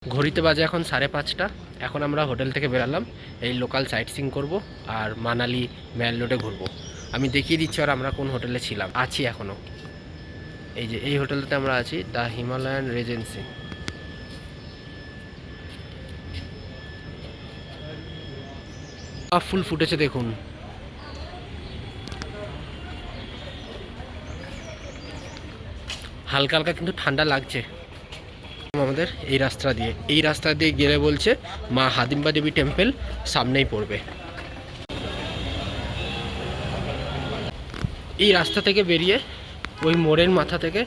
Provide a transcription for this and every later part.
ঘড়িতে বাজে এখন 5:30। এখন আমরা হোটেল থেকে বেরালাম, এই লোকাল সাইট সিইং করবো আর মানালি ম্যাল রোডে ঘুরবো। আমি দেখিয়ে দিচ্ছি আর আমরা কোন হোটেলে ছিলাম আছি এখনও। এই যে এই হোটেলটাতে আমরা আছি, দ্য হিমালয়ান রেজেন্সি। ফুল ফুটেছে দেখুন। হালকা হালকা কিন্তু ঠান্ডা লাগছে। আমাদের এই রাস্তা দিয়ে গেলে বলছে মা হাদিম্বা দেবী টেম্পল সামনেই পড়বে। এই রাস্তা থেকে বেরিয়ে ওই মোড়ের মাথা থেকে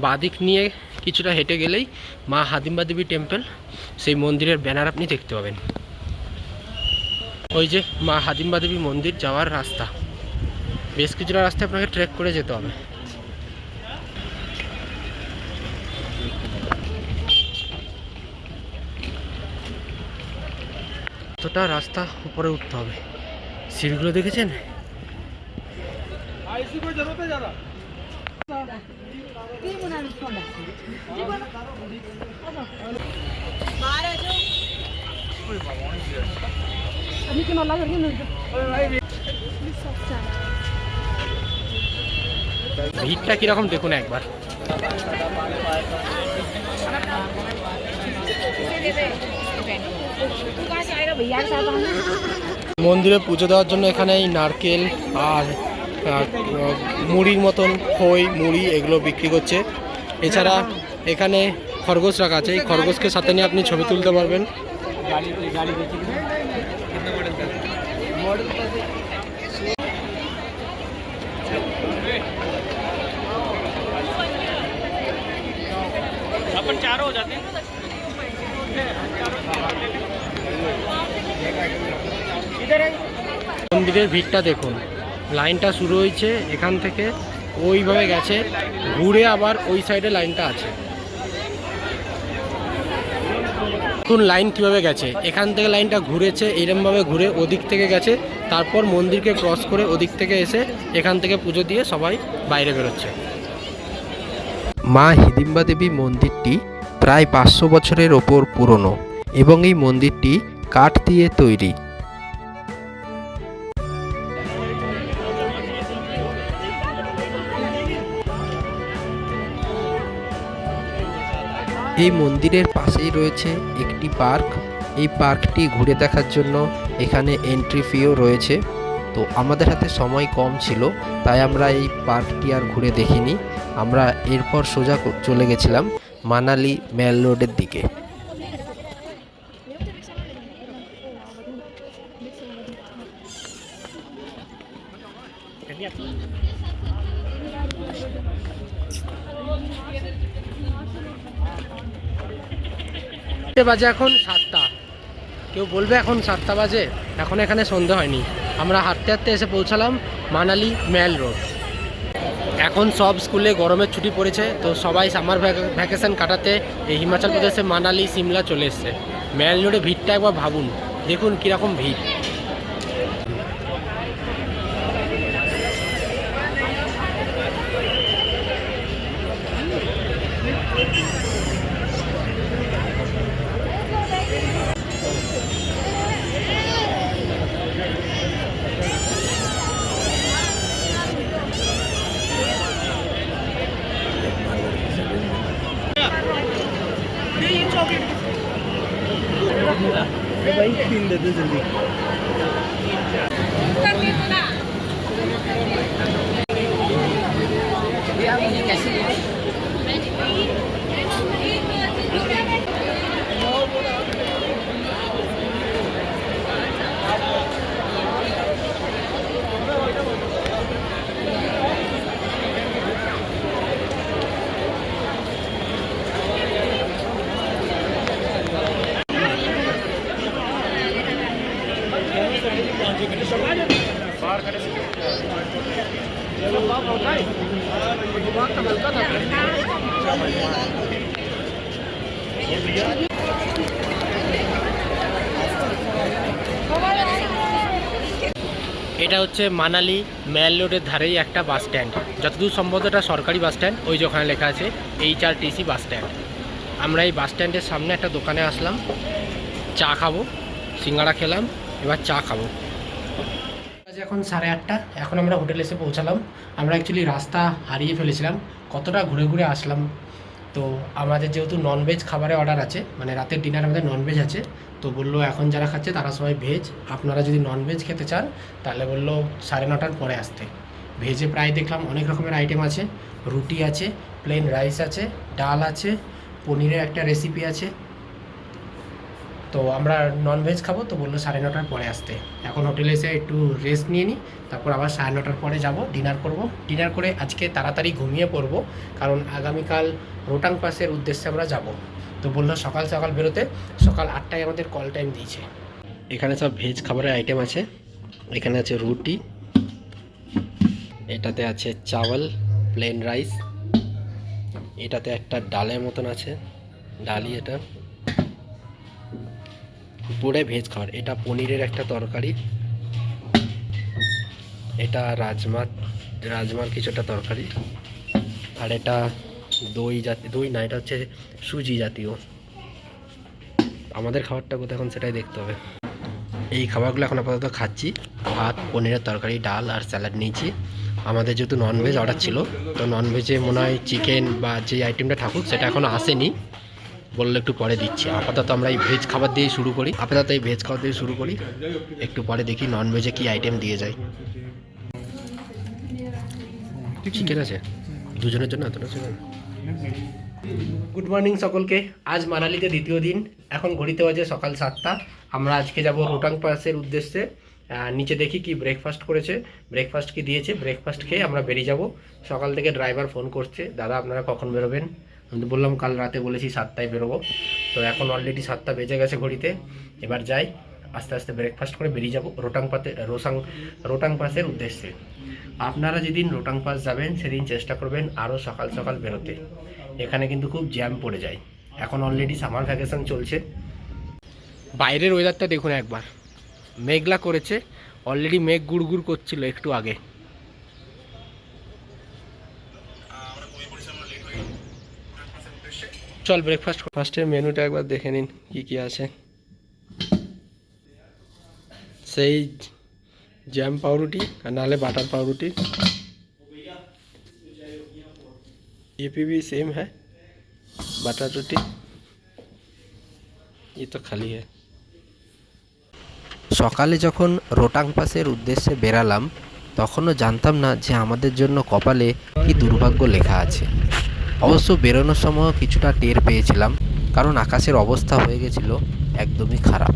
বাদিক নিয়ে কিছুটা হেঁটে গেলেই মা হাদিম্বা দেবী টেম্পল, সেই মন্দিরের ব্যানার আপনি দেখতে পাবেন। ওই যে মা হাদিম্বা দেবী মন্দির যাওয়ার রাস্তা, বেশ কিছুটা রাস্তা আপনাকে ট্রেক করে যেতে হবে। এতটা রাস্তা উপরে উঠতে হবে, সিঁড়িগুলো দেখেছেন? ভিড়টা কিরকম দেখুন একবার। মন্দিরে পুজো দেওয়ার জন্য এখানে এই নারকেল আর মুড়ির মতন খই মুড়ি এগুলো বিক্রি করছে। এছাড়া এখানে খরগোশ রাখা আছে, এই খরগোশকে সাথে নিয়ে আপনি ছবি তুলতে পারবেন। अपन चारों हो जाते हैं। মন্দিরের ভিড়টা দেখুন, লাইনটা শুরু হয়েছে এখান থেকে, ওইভাবে গেছে, ঘুরে আবার ওই সাইডে লাইনটা আছে। দেখুন লাইন কিভাবে গেছে, এখান থেকে লাইনটা ঘুরেছে, এরমভাবে ঘুরে ওদিক থেকে গেছে, তারপর মন্দিরকে ক্রস করে ওদিক থেকে এসে এখান থেকে পুজো দিয়ে সবাই বাইরে বেরোচ্ছে। মা হিদিম্বা দেবী মন্দিরটি প্রায় 500 বছরের ওপর পুরনো এবং এই মন্দিরটি কাঠ দিয়ে তৈরি। এই মন্দিরের পাশেই রয়েছে একটি পার্ক। এই পার্কটি ঘুরে দেখার জন্য এখানে এন্ট্রি ফিও রয়েছে। তো আমাদের হাতে সময় কম ছিল, তাই আমরা এই পার্কটি আর ঘুরে দেখিনি। আমরা এরপর সোজা চলে গেছিলাম মানালি ম্যাল রোডের দিকে। বাজে এখন 7টা। কেউ বলবে এখন 7টা বাজে, এখন এখানে সন্ধে হয়নি। আমরা হাঁটতে হাঁটতে এসে পৌঁছালাম মানালি ম্যাল রোড। এখন সব স্কুলে গরমের ছুটি পড়েছে, তো সবাই সামার ভ্যাকেশন কাটাতে এই হিমাচল প্রদেশে মানালি সিমলা চলে এসছে। ম্যাল রোডে ভিড়টা একবার ভাবুন, দেখুন কীরকম ভিড়। भाई पीन देते जल्दी। এটা হচ্ছে মানালি ম্যাল রোডের ধারেই একটা বাস স্ট্যান্ড, যতদূর সম্ভবত এটা সরকারি বাস স্ট্যান্ড। ওই যে ওখানে লেখা আছে HRTC বাস স্ট্যান্ড। আমরা এই বাস স্ট্যান্ডের সামনে একটা দোকানে আসলাম, চা খাবো, সিঙ্গাড়া খেলাম, এবার চা খাবো। আজ এখন 8:30, এখন আমরা হোটেলে এসে পৌঁছালাম। আমরা অ্যাকচুয়ালি রাস্তা হারিয়ে ফেলেছিলাম, কতটা ঘুরে ঘুরে আসলাম। তো আমাদের যেহেতু ননভেজ খাবারের অর্ডার আছে, মানে রাতের ডিনার আমাদের ননভেজ আছে, তো বললো এখন যারা খাচ্ছে তারা সবাই ভেজ, আপনারা যদি ননভেজ খেতে চান তাহলে বললো 9:30টার পরে আসতে। ভেজে প্রায় দেখলাম অনেক রকমের আইটেম আছে, রুটি আছে, প্লেন রাইস আছে, ডাল আছে, পনিরের একটা রেসিপি আছে। তো আমরা ননভেজ খাবো, তো বললো 9:30টার পরে আসতে। এখন হোটেলে এসে একটু রেস্ট নিয়ে নিই, তারপর আবার 9:30টার পরে যাব, ডিনার করব। ডিনার করে আজকে তাড়াতাড়ি ঘুমিয়ে পড়বো, কারণ আগামীকাল রোটাং পাসের উদ্দেশ্যে আমরা যাব। তো বললো সকাল সকাল বেরোতে, সকাল 8টায় আমাদের কল টাইম দিয়েছে। এখানে সব ভেজ খাবারের আইটেম আছে। এখানে আছে রুটি, এটাতে আছে চাওয়াল, প্লেন রাইস, এটাতে একটা ডালের মতন আছে, ডালি, এটা পুরো ভেজ খাবার। এটা পনিরের একটা তরকারি, এটা রাজমার কিছু একটা তরকারি, আর এটা দই না, এটা হচ্ছে সুজি জাতীয়। আমাদের খাবারটা কোথায় এখন সেটাই দেখতে হবে। এই খাবারগুলো এখন আপাতত খাচ্ছি, ভাত, পনিরের তরকারি, ডাল আর স্যালাড নিয়েছি। আমাদের যেহেতু ননভেজ অর্ডার ছিল, তো ননভেজে মনে হয় চিকেন বা যে আইটেমটা থাকুক সেটা এখনও আসেনি, বললো একটু পরে দিচ্ছি। আপাতত আমরা এই ভেজ খাবার দিয়ে শুরু করি, একটু পরে দেখি ননভেজে কী আইটেম দিয়ে যায়। চিকেন আছে দুজনের জন্য, এতটা চিকেন। গুড মর্নিং সকলকে। আজ মানালিতে দ্বিতীয় দিন, এখন ঘড়িতে বাজে সকাল 7টা। আমরা আজকে যাব রোটাং পাসের উদ্দেশ্যে। নিচে দেখি কি ব্রেকফাস্ট করেছে, ব্রেকফাস্ট কি দিয়েছে, ব্রেকফাস্ট খেয়ে আমরা বেরিয়ে যাব। সকাল থেকে ড্রাইভার ফোন করছে, দাদা আপনারা কখন বেরোবেন। আমি তো বললাম কাল রাতে বলেছি 7টায় বেরোবো, তো এখন অলরেডি 7টা বেজে গেছে ঘড়িতে। এবার যাই, আস্তে আস্তে ব্রেকফাস্ট করে বেরিয়ে যাব রোটাং পাসের উদ্দেশ্যে। আপনারা যেদিন রোটাং পাস যাবেন সেদিন চেষ্টা করবেন আরও সকাল সকাল বেরোতে, এখানে কিন্তু খুব জ্যাম পড়ে যায়। এখন অলরেডি সামার ভ্যাকেশন চলছে। বাইরের ওয়েদারটা দেখুন একবার, মেঘলা করেছে, অলরেডি মেঘ গুড় করছিল একটু আগে। চল ফার্স্টের মেনুটা একবার দেখে নিন কি কি আছে। সেই জ্যাম পাউরুটি আর নাহলে বাটার पावरोटी, ये भी सेम है, बटर रोटी, ये तो खाली है। সকালে যখন রোটাং পাসের উদ্দেশ্যে বেরালাম তখনও জানতাম না যে আমাদের জন্য কপালে কি দুর্ভাগ্য লেখা আছে। অবশ্য বেরোনোর সময় কিছুটা টের পেয়েছিলাম, কারণ আকাশের অবস্থা হয়ে গেছিল একদমই খারাপ।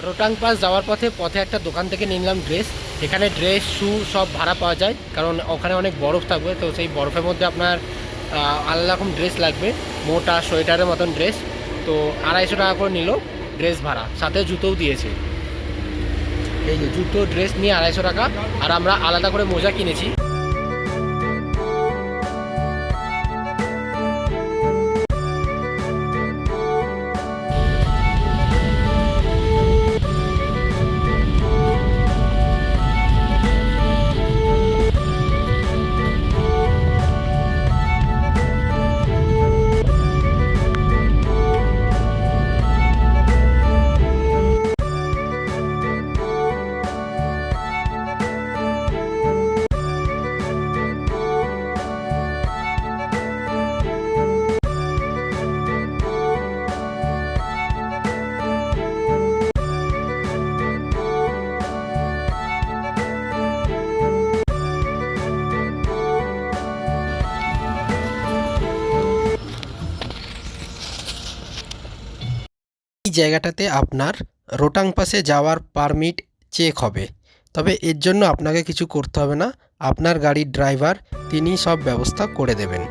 রোটাং পাস যাওয়ার পথে একটা দোকান থেকে নিলাম ড্রেস। এখানে ড্রেস, শু সব ভাড়া পাওয়া যায়, কারণ ওখানে অনেক বরফ থাকবে, তো সেই বরফের মধ্যে আপনার আলাদা রকম ড্রেস লাগবে, মোটা সোয়েটারের মতন ড্রেস। তো 250 টাকা করে নিল ড্রেস ভাড়া, সাথে জুতোও দিয়েছে। এই যে জুতো, ড্রেস নিয়ে 250 টাকা, আর আমরা আলাদা করে মোজা কিনেছি। এই জায়গাটাতে আপনার রোটাং পাসে যাওয়ার পারমিট চেক হবে, তবে এর জন্য আপনাকে কিছু করতে হবে না, আপনার গাড়ির ড্রাইভার তিনি সব ব্যবস্থা করে দেবেন।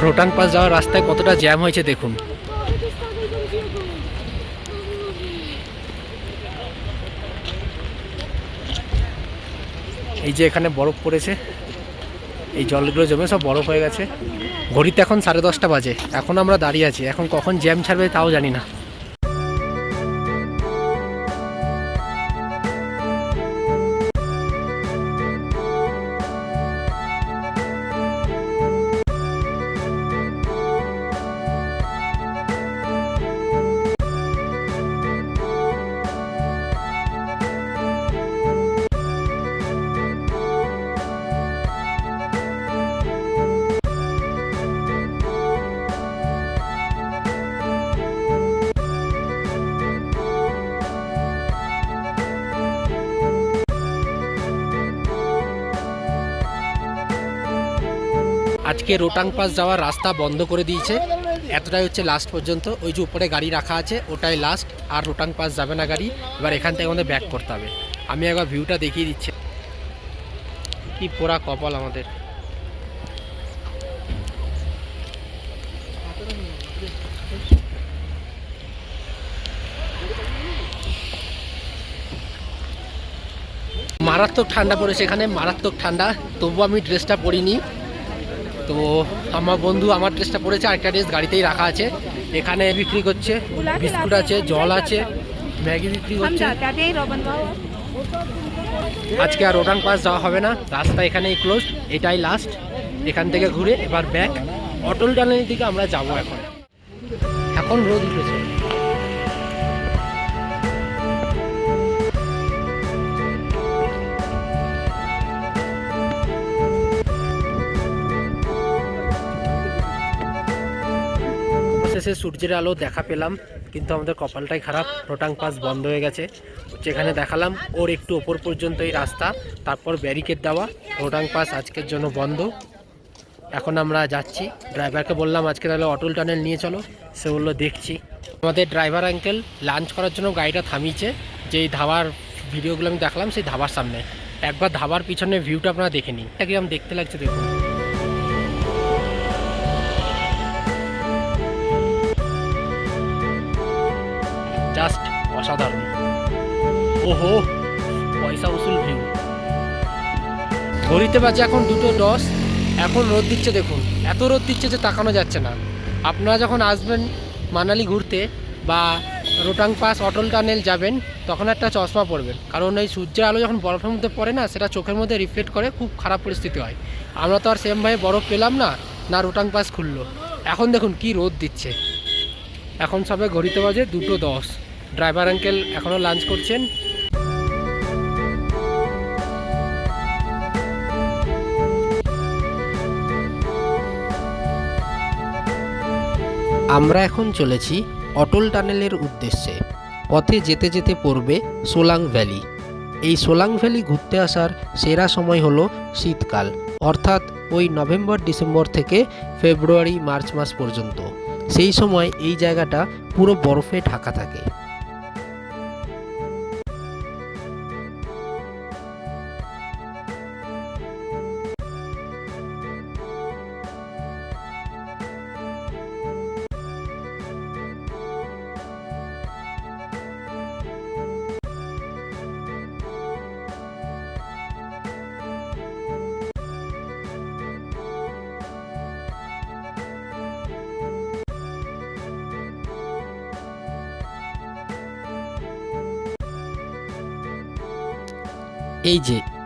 রোটাং পাস যাওয়ার রাস্তায় কতটা জ্যাম হয়েছে দেখুন। এই যে এখানে বরফ পড়েছে, এই জলগুলো জমে সব বরফ হয়ে গেছে। ঘড়িতে এখন 10:30 বাজে, এখন আমরা দাঁড়িয়ে আছি। এখন কখন জ্যাম ছাড়বে তাও জানি না। আজকে রোটাং পাস যাওয়ার রাস্তা বন্ধ করে দিয়েছে, এতটাই হচ্ছে লাস্ট পর্যন্ত। ওই যে উপরে গাড়ি রাখা আছে ওটাই লাস্ট, আর রোটাং পাস যাবে না গাড়ি। এবার এখান থেকে আমাদের ব্যাক করতে হবে। আমি একবার ভিউটা দেখিয়ে দিচ্ছি, কি পোড়া কপাল আমাদের। মারাত্মক ঠান্ডা পড়েছে এখানে, মারাত্মক ঠান্ডা। তবু আমি ড্রেসটা পরিনি। তো আমার বন্ধু আমার ড্রেসটা পরেছে, আরেকটা ড্রেস গাড়িতেই রাখা আছে। এখানে বিক্রি করছে, বিস্কুট আছে, জল আছে, ম্যাগি বিক্রি করছে। আজকে আর রোটাং পাস যাওয়া হবে না, রাস্তা এখানেই ক্লোজ, এটাই লাস্ট। এখান থেকে ঘুরে এবার ব্যাক অটল টানেলের দিকে আমরা যাব। এখন রোদ উঠেছে। শেষে সূর্যের আলো দেখা পেলাম, কিন্তু আমাদের কপালটাই খারাপ, রোটাং পাস বন্ধ হয়ে গেছে। যেখানে দেখালাম ওর একটু ওপর পর্যন্ত এই রাস্তা, তারপর ব্যারিকেড দেওয়া, রোটাং পাস আজকের জন্য বন্ধ। এখন আমরা যাচ্ছি। ড্রাইভারকে বললাম আজকে তাহলে অটল টানেল নিয়ে চলো, সে বললো দেখছি। আমাদের ড্রাইভার আঙ্কেল লাঞ্চ করার জন্য গাড়িটা থামিয়েছে, যেই ধাবার ভিডিওগুলো আমি দেখলাম সেই ধাবার সামনে। একবার ধাবার পিছনে ভিউটা আপনারা দেখে নিন, এটা কিরকম দেখতে লাগছে দেখুন। জাস্ট অসাধারণ। ওহো, পয়সা উসুল ভিউ। ঘড়িতে বাজে এখন 2:10। এখন রোদ দিচ্ছে দেখুন, এত রোদ দিচ্ছে যে তাকানো যাচ্ছে না। আপনারা যখন আসবেন মানালি ঘুরতে বা রোটাং পাস অটল টানেল যাবেন, তখন একটা চশমা পরবেন, কারণ এই সূর্যের আলো যখন বরফের মধ্যে পড়ে না, সেটা চোখের মধ্যে রিফ্লেক্ট করে, খুব খারাপ পরিস্থিতি হয়। আমরা তো আর সেমভাবে বরফ পেলাম না, না রোটাং পাস খুললো। এখন দেখুন কি রোদ দিচ্ছে। এখন সবে ঘড়িতে বাজে 2:10। ড্রাইভার আঙ্কেল এখনও লাঞ্চ করছেন। আমরা এখন চলেছি অটল টানেলের উদ্দেশ্যে। পথে যেতে যেতে পড়বে সোলাং ভ্যালি। এই সোলাং ভ্যালি ঘুরতে আসার সেরা সময় হলো শীতকাল, অর্থাৎ ওই নভেম্বর ডিসেম্বর থেকে ফেব্রুয়ারি মার্চ মাস পর্যন্ত। সেই সময় এই জায়গাটা পুরো বরফে ঢাকা থাকে।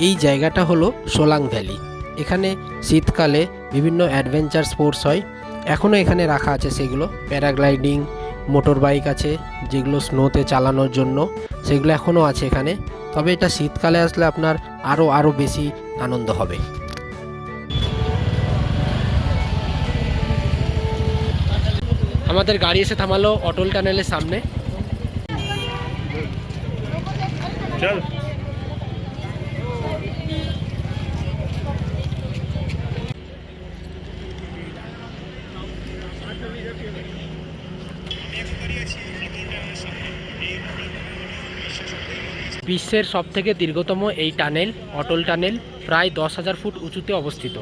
এই জায়গাটা হলো সোলাং ভ্যালি। এখানে শীতকালে বিভিন্ন অ্যাডভেঞ্চার স্পোর্টস হয়, এখনও এখানে রাখা আছে সেগুলো। প্যারাগ্লাইডিং, মোটর বাইক আছে যেগুলো স্নোতে চালানোর জন্য, সেগুলো এখনও আছে এখানে। তবে এটা শীতকালে আসলে আপনার আরও বেশি আনন্দ হবে। আমাদের গাড়ি এসে থামালো অটল টানেলের সামনে। চল। বিশ্বের সবথেকে দীর্ঘতম এই টানেল অটল টানেল প্রায় 10,000 ফুট উঁচুতে অবস্থিত।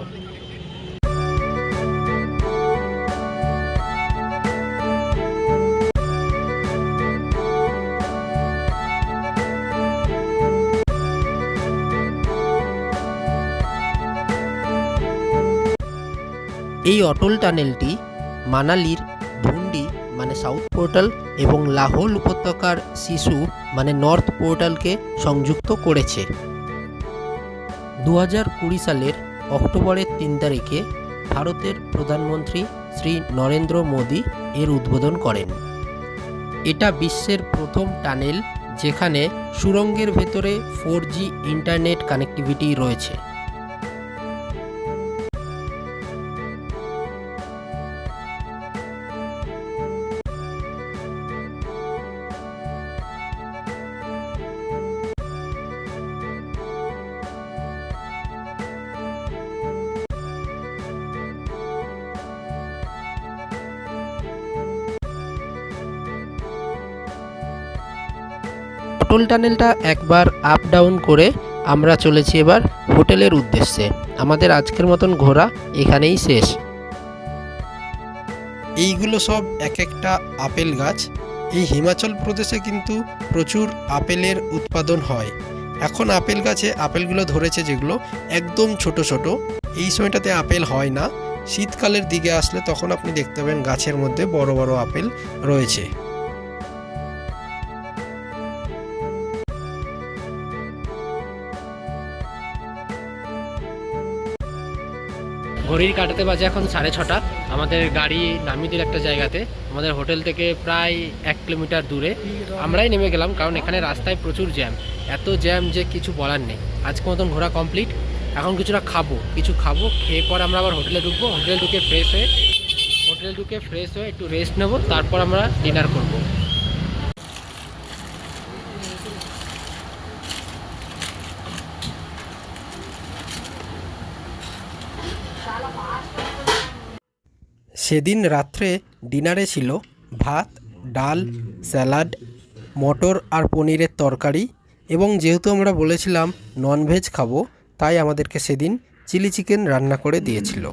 এই অটল টানেলটি মানালির ধুন্ডি মানে সাউথ পোর্টাল এবং লাহোল উপত্যকার সিসু মানে নর্থ পোর্টালকে সংযুক্ত করেছে। 2020 সালের অক্টোবরের 3 তারিখে ভারতের প্রধানমন্ত্রী শ্রী নরেন্দ্র মোদী এর উদ্বোধন করেন। এটা বিশ্বের প্রথম টানেল যেখানে সুড়ঙ্গের ভেতরে 4G ইন্টারনেট কানেক্টিভিটি রয়েছে। অটল টানেলটা একবার আপ ডাউন করে আমরা চলেছি এবার হোটেলের উদ্দেশ্যে। আমাদের আজকের মতন ঘোরা এখানেই শেষ। এইগুলো সব এক একটা আপেল গাছ। এই হিমাচল প্রদেশে কিন্তু প্রচুর আপেলের উৎপাদন হয়। এখন আপেল গাছে আপেলগুলো ধরেছে যেগুলো একদম ছোট ছোট, এই সময়টাতে আপেল হয় না। শীতকালের দিকে আসলে তখন আপনি দেখতে পাবেন গাছের মধ্যে বড় বড় আপেল রয়েছে। ঘড়ির কাটাতে বাজে এখন 6:30। আমাদের গাড়ি নামিয়ে দিল একটা জায়গাতে, আমাদের হোটেল থেকে প্রায় 1 কিলোমিটার দূরে। আমরাই নেমে গেলাম কারণ এখানে রাস্তায় প্রচুর জ্যাম, এত জ্যাম যে কিছু বলার নেই। আজকে মতন ঘোরা কমপ্লিট। এখন কিছুটা কিছু খাবো, খেয়ে পর আমরা আবার হোটেলে ঢুকবো। হোটেলে ঢুকে ফ্রেশ হয়ে একটু রেস্ট নেবো, তারপর আমরা ডিনার করবো। সেদিন রাত্রে ডিনারে ছিল ভাত, ডাল, স্যালাড, মটর আর পনিরের তরকারি, এবং যেহেতু আমরা বলেছিলাম ননভেজ খাবো তাই আমাদেরকে সেদিন চিলি চিকেন রান্না করে দিয়েছিল।